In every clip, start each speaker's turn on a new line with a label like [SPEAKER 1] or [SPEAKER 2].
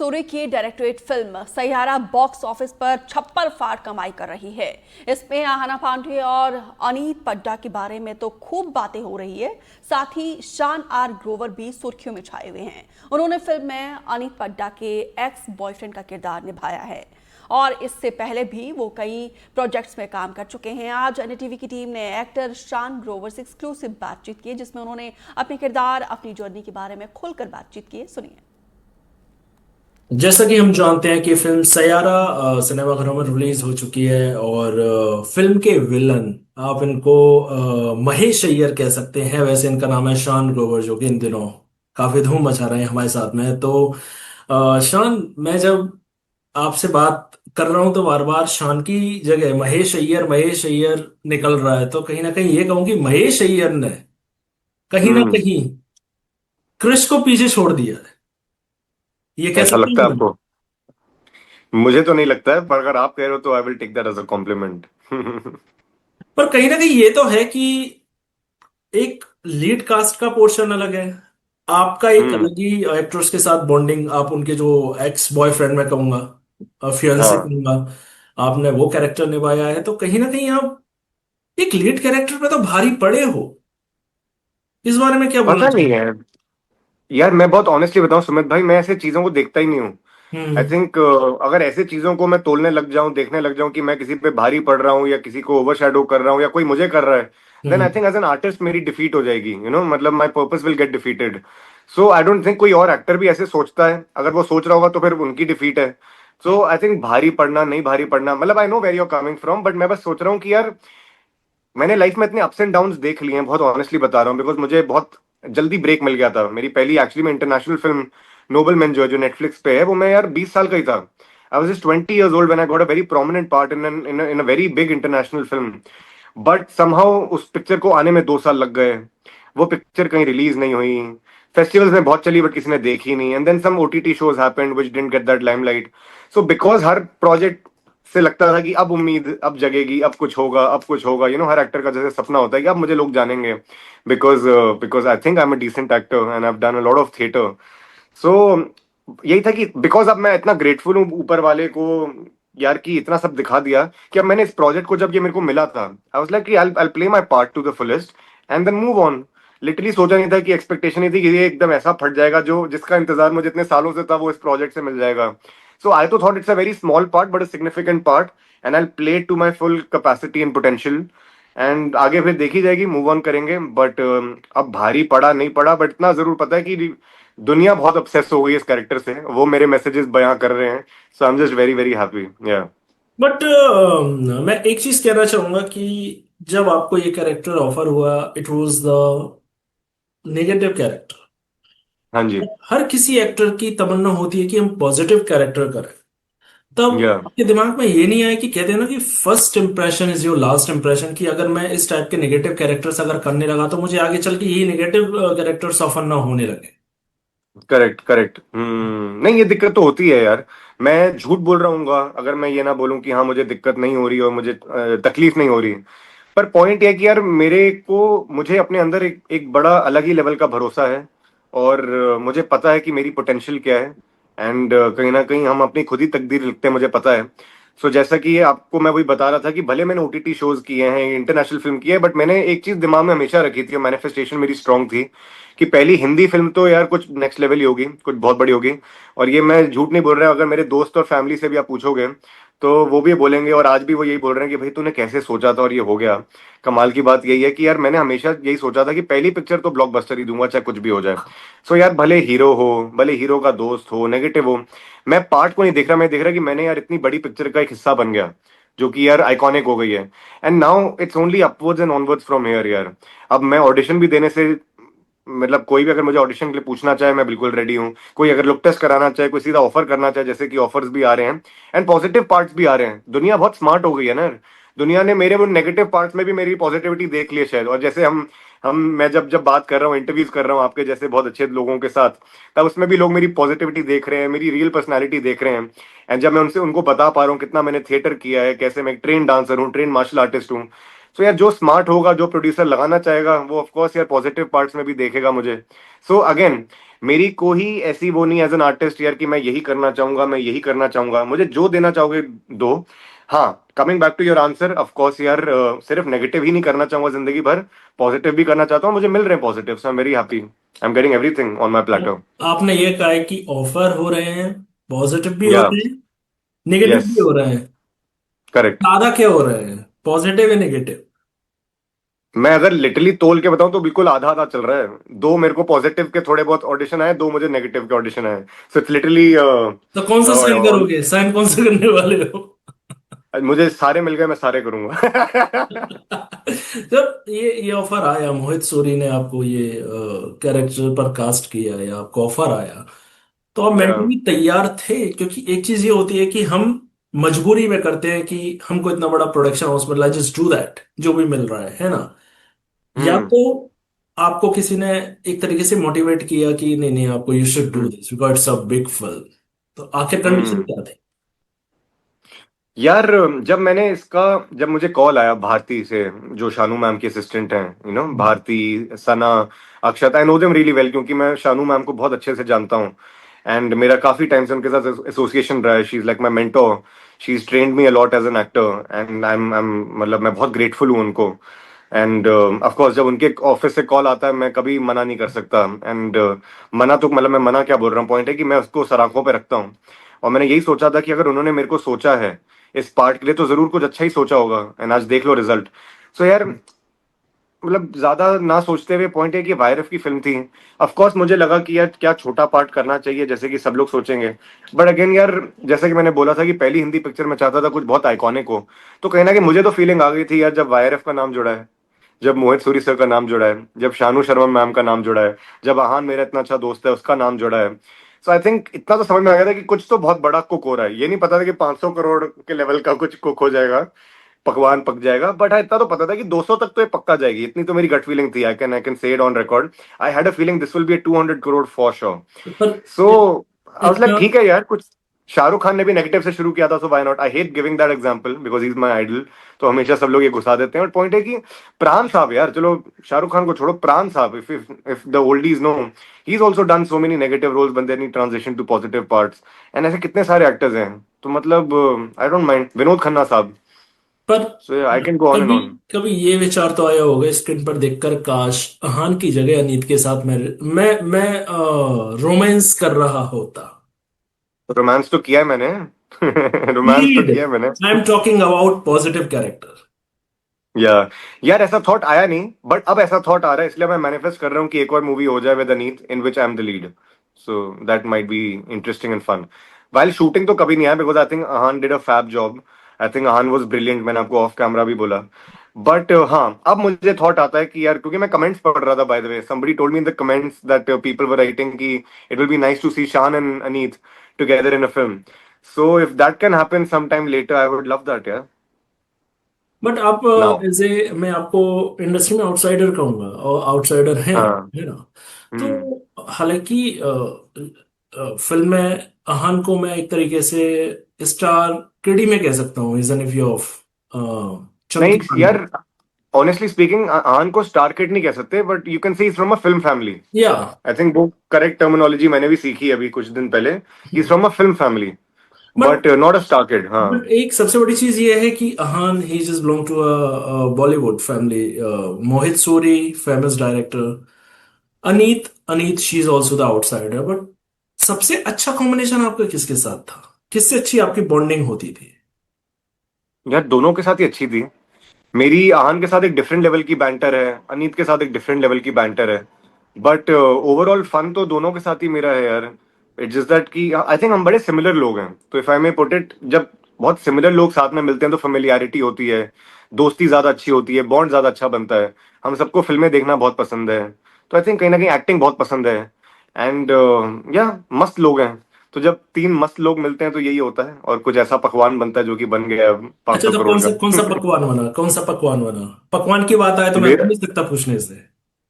[SPEAKER 1] सूरी की directorate film Saiyaara box office पर छप्पर फाड़ कमाई कर रही है। इसमें आहना पांडे और अनीत पड्डा के बारे में तो खूब बातें हो रही है। साथ ही शान आर ग्रोवर भी सुर्खियों में छाए हुए हैं। उन्होंने फिल्म में अनीत पड्डा के एक्स बॉयफ्रेंड का किरदार निभाया है और इससे पहले भी वो कई प्रोजेक्ट्स में काम कर चुके हैं। आज एनडीटीवी की टीम ने एक्टर शान ग्रोवर से एक्सक्लूसिव बातचीत की, जिसमें उन्होंने अपने किरदार, अपनी जर्नी के बारे में खुलकर बातचीत की। सुनिए।
[SPEAKER 2] जैसा कि हम जानते हैं कि फिल्म सैयारा सिनेमाघरों में रिलीज हो चुकी है और फिल्म के विलन आप इनको महेश अय्यर कह सकते हैं। वैसे इनका नाम है शान ग्रोवर, जो कि इन दिनों काफी धूम मचा रहे हैं हमारे साथ में। तो शान, मैं जब आपसे बात कर रहा हूं तो बार बार शान की जगह महेश अय्यर निकल रहा है। तो कहीं ना कहीं ये कहूँ कि महेश अय्यर ने कहीं ना
[SPEAKER 3] हम्म।
[SPEAKER 2] कहीं क्रिश को पीछे छोड़ दिया है, ये कह
[SPEAKER 3] ऐसा
[SPEAKER 2] सकते
[SPEAKER 3] लगता है
[SPEAKER 2] हैं।
[SPEAKER 3] आपको? मुझे तो नहीं लगता है, पर अगर आप कह रहे हो तो I will take that as a compliment.
[SPEAKER 2] पर कहीं ना कहीं ये तो है कि एक लीड कास्ट का पोर्शन अलग है, आपका एक
[SPEAKER 3] हम्म।
[SPEAKER 2] अलग ही एक्टर्स के साथ बॉन्डिंग, आप उनके जो एक्स बॉयफ्रेंड मैं कहूंगा, फियांसे
[SPEAKER 3] हाँ।
[SPEAKER 2] कहूंगा, आपने वो कैरेक्टर निभाया है। तो कहीं ना कहीं आप एक लीड कैरेक्टर पे तो भारी पड़े हो। इस बारे में क्या बोलना
[SPEAKER 3] पता नहीं
[SPEAKER 2] चाहिए?
[SPEAKER 3] है यार, मैं बहुत ऑनेस्टली बताऊं सुमित भाई, मैं ऐसे चीजों को देखता ही नहीं हूँ। आई
[SPEAKER 2] हम्म।
[SPEAKER 3] थिंक अगर ऐसे चीजों को मैं तोलने लग जाऊं, देखने लग जाऊं कि मैं किसी पे भारी पड़ रहा हूँ या किसी को ओवरशैडो कर रहा हूँ या कोई मुझे कर रहा है, then I
[SPEAKER 2] hmm.
[SPEAKER 3] Think as an artist मेरी डिफीट हो जाएगी। मतलब my purpose will get defeated. So I don't think कोई और एक्टर भी ऐसे सोचता है। अगर वो सोच रहा होगा तो फिर उनकी डिफीट है। सो आई थिंक भारी पड़ना नहीं भारी पड़ना, मतलब I know where you are coming from, but मैं बस सोच रहा हूँ कि यार मैंने लाइफ में इतने अप्स एंड डाउन्स देख लिए हैं, बहुत ऑनेस्टली बता रहा हूँ, बिकॉज मुझे बहुत जल्दी ब्रेक मिल गया था। मेरी पहली एक्चुअली में इंटरनेशनल फिल्म नोबल मैन जो नेटफ्लिक्स पे है, वो मैं यार 20 साल का ही था। आई was just 20 years old when I got a very prominent part in a very big international film. But somehow उस पिक्चर को आने में 2 साल लग गए। वो पिक्चर कहीं रिलीज नहीं हुई। फेस्टिवल्स में बहुत चली बट किसी ने देखी नहीं, and then some OTT shows happened which didn't get that limelight. So because हर प्रोजेक्ट से लगता था कि अब उम्मीद अब जगेगी, अब कुछ होगा, अब कुछ होगा। हर एक्टर का जैसे सपना होता है कि अब मुझे लोग जानेंगे, because because I think I am a decent actor and I have done a lot of theatre. So यही था कि बिकॉज अब मैं इतना ग्रेटफुल हूँ ऊपर वाले को यार, कि इतना सब दिखा दिया कि अब मैंने इस प्रोजेक्ट को जब ये मेरे को मिला था, आई वाज लाइक कि I play my part to the fullest and then move on. Literally सोचा नहीं था कि एक्सपेक्टेशन नहीं थी कि ये एकदम ऐसा फट जाएगा, जो जिसका इंतजार मुझे इतने सालों से था वो इस प्रोजेक्ट से मिल जाएगा। सो आई तो thought it's a very small part but a significant part, and I play to my full capacity and potential. And आगे फिर देखी जाएगी, मूव ऑन करेंगे। बट अब भारी पड़ा नहीं पड़ा, बट इतना जरूर पता है कि दुनिया बहुत obsessed हो गई इस कैरेक्टर से, वो मेरे मैसेजेस बयां कर रहे हैं। So I am just very very happy. Yeah
[SPEAKER 2] but मैं एक चीज कहना चाहूंगा कि जब आपको ये कैरेक्टर ऑफर हुआ, it was the negative character.
[SPEAKER 3] हाँ जी।
[SPEAKER 2] हर किसी एक्टर की तमन्ना होती है कि हम पॉजिटिव कैरेक्टर करें। तब
[SPEAKER 3] या
[SPEAKER 2] आपके दिमाग में ये नहीं आया कि कहते हैं ना कि first impression is your last impression, कि अगर मैं इस टाइप के नेगेटिव कैरेक्टर्स अगर करने लगा तो मुझे आगे चल के यही नेगेटिव कैरेक्टर्स ऑफर ना होने लगे।
[SPEAKER 3] Correct correct. नहीं, ये दिक्कत तो होती है यार। मैं झूठ बोल रहा हूँ अगर मैं ये ना बोलूं कि हाँ मुझे दिक्कत नहीं हो रही और मुझे तकलीफ नहीं हो रही। पर पॉइंट ये है कि यार मुझे अपने अंदर एक बड़ा अलग ही लेवल का भरोसा है। और मुझे पता है कि मेरी पोटेंशियल क्या है। एंड कहीं ना कहीं हम अपनी खुद ही तकदीर लिखते हैं, मुझे पता है। सो जैसा कि ये आपको मैं वही बता रहा था कि भले मैंने ओटीटी शोज किए हैं, इंटरनेशनल फिल्म की है, बट मैंने एक चीज दिमाग में हमेशा रखी थी, मैनिफेस्टेशन मेरी स्ट्रांग थी कि पहली हिंदी फिल्म तो यार कुछ नेक्स्ट लेवल ही होगी, कुछ बहुत बड़ी होगी। और ये मैं झूठ नहीं बोल रहा, अगर मेरे दोस्त और फैमिली से भी आप पूछोगे तो वो भी बोलेंगे, और आज भी वो यही बोल रहे हैं कि भाई तूने कैसे सोचा था और ये हो गया। कमाल की बात यही है कि यार मैंने हमेशा यही सोचा था कि पहली पिक्चर तो ब्लॉकबस्टर ही दूंगा, चाहे कुछ भी हो जाए। सो यार भले हीरो हो, भले हीरो का दोस्त हो, नेगेटिव हो, मैं पार्ट को नहीं देख रहा, मैं देख रहा कि मैंने यार इतनी बड़ी पिक्चर का एक हिस्सा बन गया, जो कि यार आइकॉनिक हो गई है। And now it's only upwards and onwards from here यार। अब मैं ऑडिशन भी देने से, मतलब कोई भी अगर मुझे ऑडिशन के लिए पूछना चाहे मैं बिल्कुल रेडी हूँ। कोई अगर लुक टेस्ट कराना चाहे, कोई सीधा ऑफर करना चाहे, जैसे कि ऑफर्स भी आ रहे हैं एंड पॉजिटिव पार्ट्स भी आ रहे हैं। दुनिया बहुत स्मार्ट हो गई है ना। दुनिया ने मेरे वो नेगेटिव पार्ट्स में भी मेरी पॉजिटिविटी देख ली है शायद। और जैसे हम मैं जब जब बात कर रहा हूँ, इंटरव्यूज कर रहा हूँ आपके जैसे बहुत अच्छे लोगों के साथ, तब उसमें भी लोग मेरी पॉजिटिविटी देख रहे हैं, मेरी रियल पर्सनैलिटी देख रहे हैं। एंड जब मैं उनसे उनको बता पा रहा हूँ कितना मैंने थिएटर किया है, कैसे मैं ट्रेन डांसर हूँ, ट्रेन मार्शल आर्टिस्ट हूँ। सो यार जो स्मार्ट होगा, जो प्रोड्यूसर लगाना चाहेगा, वो ऑफ कोर्स यार पॉजिटिव पार्ट्स में भी देखेगा मुझे। सो अगेन, मेरी कोई ऐसी वो नहीं एज एन आर्टिस्ट यार कि मैं यही करना चाहूंगा, मैं यही करना चाहूंगा, मुझे जो देना चाहोगे दो। हाँ, coming back to your answer, of course यार, सिर्फ नेगेटिव ही नहीं करना चाहूंगा जिंदगी भर, पॉजिटिव भी करना चाहता हूँ, मुझे मिल रहे हैं positive, so I am very happy, I am getting everything on my platter.
[SPEAKER 2] आपने ये कहा है कि ऑफर हो रहे हैं, पॉजिटिव भी हो
[SPEAKER 3] या,
[SPEAKER 2] रहे हैं, नेगेटिव
[SPEAKER 3] यस,
[SPEAKER 2] भी हो रहे हैं।
[SPEAKER 3] करेक्ट।
[SPEAKER 2] ज्यादा क्या हो रहे हैं, पॉजिटिव या नेगेटिव?
[SPEAKER 3] मैं अगर लिटरली तोल के बताऊं तो बिल्कुल आधा आधा चल रहा है, दो मेरे को पॉजिटिव के थोड़े बहुत ऑडिशन आए, दो मुझे नेगेटिव के ऑडिशन आए, सो इट्स लिटरली
[SPEAKER 2] तो कौन सा साइन करोगे, साइन कौन सा करने वाले हो?
[SPEAKER 3] मुझे सारे मिल गए, मैं सारे करूंगा।
[SPEAKER 2] जब ये ऑफर आया, मोहित सूरी ने आपको ये कैरेक्टर पर कास्ट किया या आपको ऑफर आया, तो आप
[SPEAKER 3] या,
[SPEAKER 2] मेंटली तैयार थे? क्योंकि एक चीज ये होती है कि हम मजबूरी में करते हैं कि हमको इतना बड़ा प्रोडक्शन हाउस मिल रहा है, जस्ट डू दैट, जो भी मिल रहा है ना? या
[SPEAKER 3] हम्म,
[SPEAKER 2] तो आपको किसी ने एक तरीके से मोटिवेट किया कि नहीं नहीं, आपको you should do
[SPEAKER 3] hmm,
[SPEAKER 2] this because it's a big film? तो आखिर कंडीशन
[SPEAKER 3] हम्म।
[SPEAKER 2] क्या थी?
[SPEAKER 3] यार, जब मैंने इसका, जब मुझे कॉल आया भारती से, जो शानू मैम की असिस्टेंट हैं, Bharti, Sana, Akshat, I know them really well, क्योंकि मैं शानू मैम को बहुत अच्छे से जानता हूँ, एंड मेरा काफी टाइम से उनके साथ एसोसिएशन रहा है, she is like my mentor, she is trained me a lot as an actor, and I am मतलब मैं बहुत ग्रेटफुल हूँ उनको। एंड ऑफ कोर्स जब उनके ऑफिस से कॉल आता है, मैं कभी मना नहीं कर सकता, एंड मना तो मतलब मैं मना क्या बोल रहा हूँ, पॉइंट है कि मैं उसको सराखों पे रखता हूँ, और मैंने यही सोचा था कि अगर उन्होंने मेरे को सोचा है इस पार्ट के लिए तो जरूर कुछ अच्छा ही सोचा होगा, एंड आज देख लो रिजल्ट। सो यार, मतलब ज्यादा ना सोचते हुए, पॉइंट है कि वायरफ की फिल्म थी, ऑफ कोर्स मुझे लगा कि यार क्या छोटा पार्ट करना चाहिए जैसे कि सब लोग सोचेंगे, बट अगेन यार, जैसे कि मैंने बोला था कि पहली हिंदी पिक्चर में चाहता था कुछ बहुत आइकॉनिक हो, तो कहीं ना कहीं मुझे तो फीलिंग आ गई थी यार, जब वायरफ का नाम जुड़ा है, जब मोहित सूरी सर का नाम जुड़ा है, जब शानू शर्मा मैम का नाम जुड़ा है, जब आहान मेरा इतना अच्छा दोस्त है उसका नाम जुड़ा है, सो आई थिंक इतना तो समझ में आ गया था कि कुछ तो बहुत बड़ा कुक हो रहा है, ये नहीं पता था कि 500 करोड़ के लेवल का कुछ कुक हो जाएगा, पकवान पक जाएगा, बट हाँ इतना तो पता था कि 200 तक तो ये पक्का जाएगी, इतनी तो मेरी गट फीलिंग थी, I can say it on record, I had a feeling this will be 200 crore for sure.
[SPEAKER 2] पर
[SPEAKER 3] सो आई वाज लाइक
[SPEAKER 2] इतना
[SPEAKER 3] ठीक है यार, कुछ शाहरुख खान ने भी नेगेटिव से शुरू किया था, so why not, I hate giving that example because he is my idol, तो हमेशा सब लोग ये घुसा देते हैं, बट पॉइंट है कि प्राण साहब यार, चलो शाहरुख खान को छोड़ो, Pran sahab, if the oldies know, he is also done so many negative roles, but then he transition to positive parts, and ऐसे कितने सारे एक्टर्स हैं, तो मतलब I don't mind Vinod Khanna sahab,
[SPEAKER 2] पर
[SPEAKER 3] so I can go on and
[SPEAKER 2] कभी
[SPEAKER 3] ऑन।
[SPEAKER 2] कभी ये विचार तो आया होगा स्क्रीन पर देखकर, काश अहान की जगह अनीत के साथ मैं रोमांस कर रहा होता।
[SPEAKER 3] रोमांस तो किया है मैंने। रोमांस तो
[SPEAKER 2] लीड,
[SPEAKER 3] किया है मैंने।
[SPEAKER 2] I am talking about positive character.
[SPEAKER 3] या, यार ऐसा थॉट आया नहीं, बट अब ऐसा थॉट आ रहा है, इसलिए मैं मैनिफेस्ट कर रहा हूँ कि एक और मूवी हो जाए with Aneet in which I am the lead, so that might be interesting and fun. While shooting तो कभी नहीं आया, because I think Ahaan did a fab job, I think Ahaan was brilliant, मैंने आपको ऑफ कैमरा भी बोला, बट हाँ अब मुझे थॉट आता है कि यार, क्योंकि मैं कमेंट्स पढ़ रहा था, by the way somebody told me in the comments that people were writing कि it will be nice to see Shan and Aneet together in a film, so if that can happen sometime later I would love that, yeah.
[SPEAKER 2] But आप
[SPEAKER 3] Now,
[SPEAKER 2] as a, मैं आपको industry में outsider कहूंगा, और outsider हैं,
[SPEAKER 3] हाँ,
[SPEAKER 2] है ना?
[SPEAKER 3] हम्म,
[SPEAKER 2] तो हालांकि फिल्म में अहान को मैं एक तरीके से स्टार किडी में कह सकता हूँ, इज एन इफ ऑफ
[SPEAKER 3] नहीं
[SPEAKER 2] चंकी
[SPEAKER 3] यार,
[SPEAKER 2] पांडे।
[SPEAKER 3] ऑनेस्टली स्पीकिंग आन को स्टार किड नहीं कह सकते, but you can say from a film family,
[SPEAKER 2] yeah
[SPEAKER 3] I think वो करेक्ट टर्मिनोलॉजी मैंने भी सीखी अभी कुछ दिन पहले, he from a film family,
[SPEAKER 2] but
[SPEAKER 3] but not a star kid, हाँ।
[SPEAKER 2] बट एक सबसे बड़ी चीज ये है कि Ahaan he just belong to a Bollywood family. Mohit Suri famous director, Aneet Aneet she is also the outsider. But सबसे अच्छा कॉम्बिनेशन आपका किसके साथ था, किससे अच्छी आपकी बॉन्डिंग होती थी?
[SPEAKER 3] यार दोनों के साथ ही अच्छी थी, मेरी आहान के साथ एक डिफरेंट लेवल की बैंटर है, अनीत के साथ एक डिफरेंट लेवल की बैंटर है, बट ओवरऑल फन तो दोनों के साथ ही मेरा है यार। इट्स जस्ट दैट कि आई थिंक हम बड़े सिमिलर लोग हैं, तो if I may put it, जब बहुत सिमिलर लोग साथ में मिलते हैं तो फेमिलियरिटी होती है, दोस्ती ज्यादा अच्छी होती है, बॉन्ड ज्यादा अच्छा बनता है, हम सबको फिल्में देखना बहुत पसंद है, तो आई थिंक कहीं ना कहीं एक्टिंग बहुत पसंद है, एंड या मस्त लोग हैं, तो जब तीन मस्त लोग मिलते हैं तो यही होता है, और कुछ ऐसा पकवान बनता है जो कि बन गया पांच
[SPEAKER 2] अच्छा,
[SPEAKER 3] सौ
[SPEAKER 2] तो
[SPEAKER 3] करोड़
[SPEAKER 2] कौन सा
[SPEAKER 3] का।
[SPEAKER 2] पकवान बना, कौन सा पकवान बना? पकवान की बात आए तो मैं रुक
[SPEAKER 3] मेरा,
[SPEAKER 2] नहीं सकता पूछने से।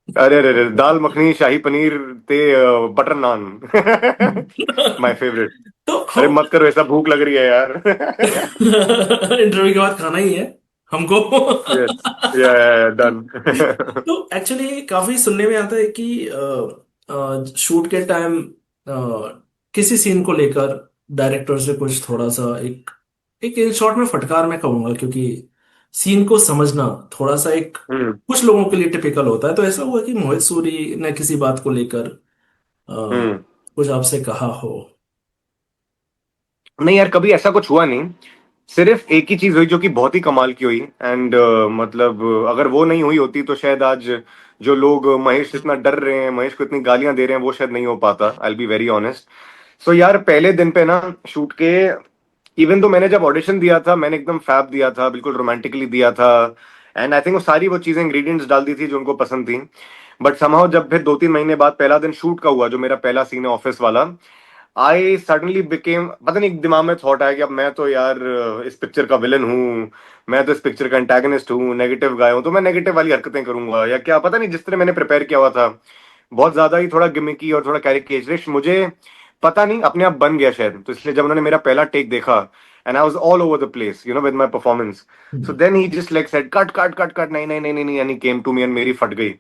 [SPEAKER 3] अरे अरे अरे, दाल मखनी, शाही पनीर, ते बटर नान, माय फेवरेट।
[SPEAKER 2] तो
[SPEAKER 3] अरे
[SPEAKER 2] हम
[SPEAKER 3] मत करो ऐसा, भूख लग रही है यार।
[SPEAKER 2] इंटरव्यू के बाद खाना ही है हमको।
[SPEAKER 3] यस, या डन।
[SPEAKER 2] तो एक्चुअली काफी सुनने में आता है कि शूट के टाइम किसी सीन को लेकर डायरेक्टर से कुछ थोड़ा सा एक एक इन शॉर्ट में फटकार मैं कहूंगा, क्योंकि सीन को समझना थोड़ा सा एक
[SPEAKER 3] हम्म।
[SPEAKER 2] कुछ लोगों के लिए टिपिकल होता है। तो ऐसा हुआ कि मोहित सूरी ने किसी बात को लेकर
[SPEAKER 3] हम्म।
[SPEAKER 2] कुछ आपसे कहा हो?
[SPEAKER 3] नहीं यार, कभी ऐसा कुछ हुआ नहीं। सिर्फ एक ही चीज हुई जो कि बहुत ही कमाल की हुई, एंड मतलब अगर वो नहीं हुई होती तो शायद आज जो लोग महेश से इतना डर रहे हैं, महेश को इतनी गालियां दे रहे हैं, वो शायद नहीं हो पाता। आई बी वेरी ऑनेस्ट। सो यार, पहले दिन पे ना शूट के, इवन तो मैंने जब ऑडिशन दिया था, मैंने एकदम फैब दिया था, बिल्कुल रोमांटिकली दिया था। एंड आई थिंक वो सारी वो चीजें इंग्रेडिएंट्स डाल दी थी जो उनको पसंद थी। बट समहाउ जब फिर 2-3 महीने बाद पहला दिन शूट का हुआ, जो मेरा पहला सीन है ऑफिस वाला, आई सडनली बिकेम, पता नहीं दिमाग में थॉट आया कि अब मैं तो यार इस पिक्चर का विलन हूँ, मैं तो इस पिक्चर का एंटागनिस्ट हूँ, नेगेटिव गाय हूँ, तो मैं नेगेटिव वाली हरकतें करूंगा या क्या, पता नहीं। जिस तरह मैंने प्रिपेयर किया हुआ था, बहुत ज्यादा ही थोड़ा गिमिकी और थोड़ा कैरिकेचरिश, मुझे पता नहीं अपने आप बन गया शायद। तो इसलिए जब उन्होंने मेरा पहला टेक देखा, and I was all over the place with my performance, so then he just like said cut cut cut cut, नहीं नहीं नहीं नहीं नहीं, and he came to me एंड मेरी फट गई।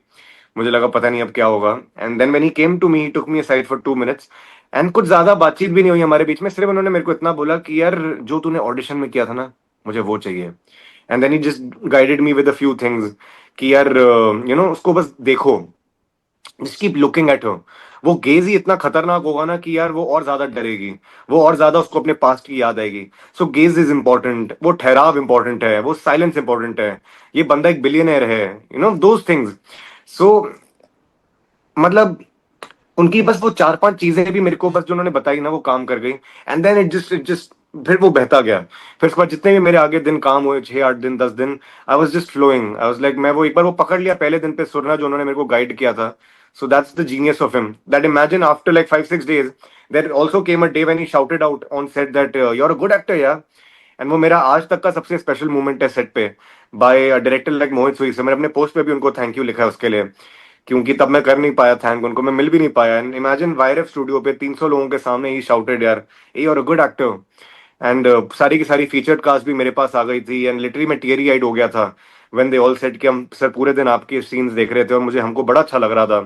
[SPEAKER 3] मुझे लगा पता नहीं अब क्या होगा। And then when he came to me, he took me aside for 2 minutes, एंड कुछ ज्यादा बातचीत भी नहीं हुई हमारे बीच में। सिर्फ उन्होंने मेरे को इतना बोला कि यार, जो तूने ऑडिशन में किया था ना, मुझे वो चाहिए। And then he just guided me with a few things कि यार उसको बस देखो, just keep looking at her. वो गेज ही इतना खतरनाक होगा ना कि यार वो और ज्यादा डरेगी, वो और ज्यादा उसको अपने पास्ट की याद आएगी। सो गेज इज इंपॉर्टेंट, वो ठहराव इंपॉर्टेंट है, वो साइलेंस इंपॉर्टेंट है, ये बंदा एक बिलियनर है, दोज थिंग्स। सो मतलब उनकी बस वो 4-5 चीजें भी मेरे को बस जो उन्होंने बताई ना, वो काम कर गई। एंड देन इट जस्ट फिर वो बहता गया। फिर उसके बाद जितने भी मेरे आगे दिन काम हुए, 6-8 दिन 10 दिन, I was just flowing. I was like, मैं वो एक बार वो पकड़ लिया पहले दिन पे सुरना, जो उन्होंने मेरे को गाइड किया था। So that's the genius of him, that imagine after like 5-6 days there also came a day when he shouted out on set that you are a good actor यार। एंड वो मेरा आज तक का सबसे स्पेशल मोमेंट है सेट पे, by director like Mohit Suri से। मैंने अपने पोस्ट पे भी उनको थैंक यू लिखा है उसके लिए, क्योंकि तब मैं कर नहीं पाया थैंक उनको, मैं मिल भी नहीं पाया। एंड इमेजिन वायरफ स्टूडियो पे 300 लोगों के सामने ही शाउटेड यार, ए और अ गुड एक्टर। एंड सारी की सारी फीचर्ड कास्ट भी मेरे पास आ गई थी, एंड लिटरली मैं टीयरी आइड हो गया था व्हेन दे ऑल सेड कि हम सर पूरे दिन आपके सीन्स देख रहे थे, और मुझे हमको बड़ा अच्छा लग रहा था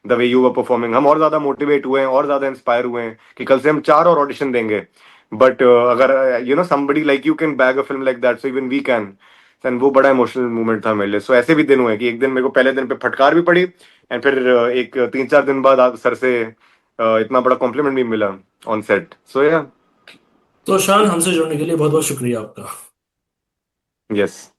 [SPEAKER 3] the way you were performing. हम और ज्यादा मोटिवेट हुए हैं, और ज्यादा इंस्पायर हुए हैं कि कल से हम 4 और ऑडिशन देंगे। बट अगर somebody like you can bag a film like that, so even we can. And वो बड़ा इमोशनल मोमेंट था मेरे लिए। सो ऐसे भी दिन हुए कि एक दिन मेरे को पहले दिन पे फटकार भी पड़ी, एंड फिर एक 3-4 दिन बाद आप सर से इतना बड़ा कॉम्प्लीमेंट भी मिला ऑन सेट। सो या,
[SPEAKER 2] तो शान, हमसे जुड़ने के लिए बहुत बहुत शुक्रिया आपका।
[SPEAKER 3] यस।